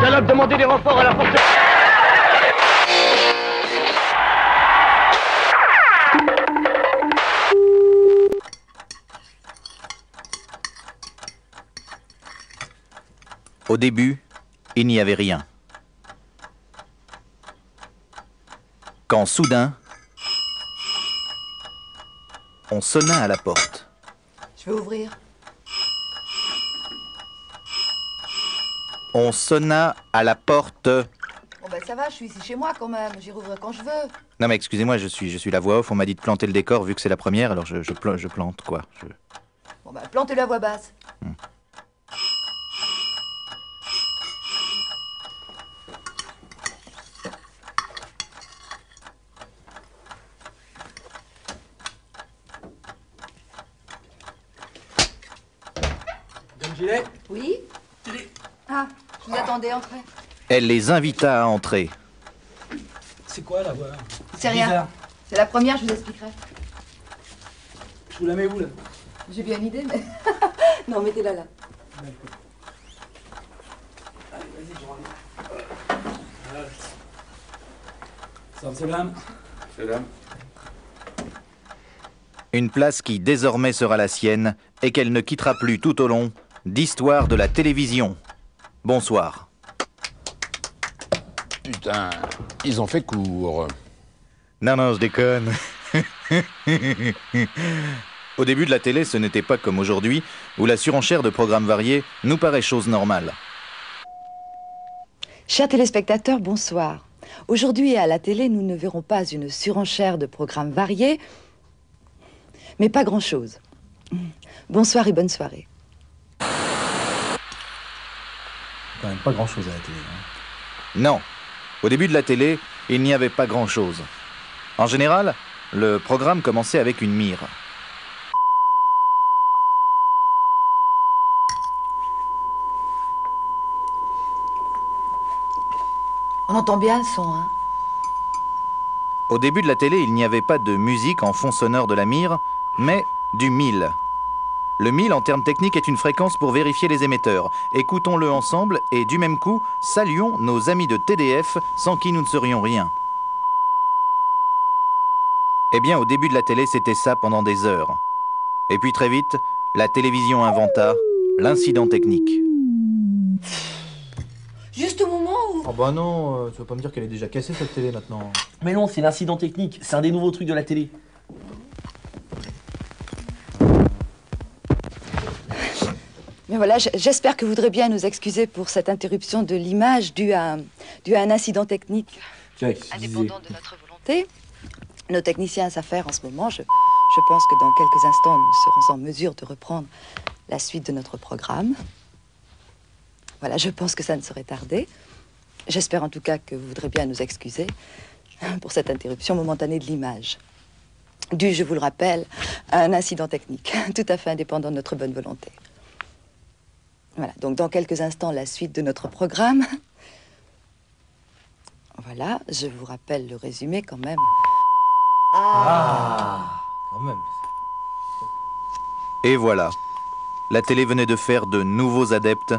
Dialogue, demandez des renforts à la force. Au début, il n'y avait rien. Quand soudain, on sonna à la porte. Je vais ouvrir. On sonna à la porte. Bon ben ça va, je suis ici chez moi quand même, j'y rouvre quand je veux. Non mais excusez-moi, je suis la voix off, on m'a dit de planter le décor vu que c'est la première, alors je plante quoi. Bon ben plantez la voix basse. Madame Gillet? Oui? Ah, je vous attendais, entrez. Elle les invita à entrer. C'est quoi la voix? C'est rien. Bizarre. C'est la première, je vous expliquerai. Je vous la mets où là? J'ai bien une idée, mais... non, mettez-la là. Allez, vas-y, je rentre. Salam salam. Salam. Une place qui désormais sera la sienne et qu'elle ne quittera plus tout au long d'Histoire de la télévision. Bonsoir. Putain, ils ont fait court. Non, je déconne. Au début de la télé, ce n'était pas comme aujourd'hui, où la surenchère de programmes variés nous paraît chose normale. Chers téléspectateurs, bonsoir. Aujourd'hui à la télé, nous ne verrons pas une surenchère de programmes variés, mais pas grand-chose. Bonsoir et bonne soirée. Quand même pas grand-chose à la télé. Non, au début de la télé, il n'y avait pas grand-chose. En général, le programme commençait avec une mire. On entend bien le son, hein? Au début de la télé, il n'y avait pas de musique en fond sonore de la mire, mais du mille. Le mille, en termes techniques, est une fréquence pour vérifier les émetteurs. Écoutons-le ensemble et du même coup, saluons nos amis de TDF sans qui nous ne serions rien. Eh bien, au début de la télé, c'était ça pendant des heures. Et puis très vite, la télévision inventa l'incident technique. Juste au moment où... Oh bah non, tu vas pas me dire qu'elle est déjà cassée cette télé maintenant. Mais non, c'est l'incident technique. C'est un des nouveaux trucs de la télé. Mais voilà, j'espère que vous voudrez bien nous excuser pour cette interruption de l'image due à un incident technique. Indépendant de notre volonté. Nos techniciens savent faire en ce moment. Je pense que dans quelques instants, nous serons en mesure de reprendre la suite de notre programme. Voilà, je pense que ça ne saurait tarder. J'espère en tout cas que vous voudrez bien nous excuser pour cette interruption momentanée de l'image. Due, je vous le rappelle, à un incident technique, tout à fait indépendant de notre bonne volonté. Voilà, donc dans quelques instants, la suite de notre programme. Voilà, je vous rappelle le résumé quand même. Quand même. Et voilà, la télé venait de faire de nouveaux adeptes,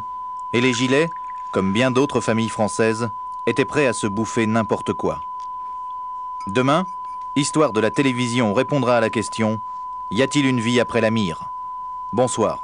et les Gilets, comme bien d'autres familles françaises, étaient prêts à se bouffer n'importe quoi. Demain, Histoire de la télévision répondra à la question « Y a-t-il une vie après la mire ?» Bonsoir.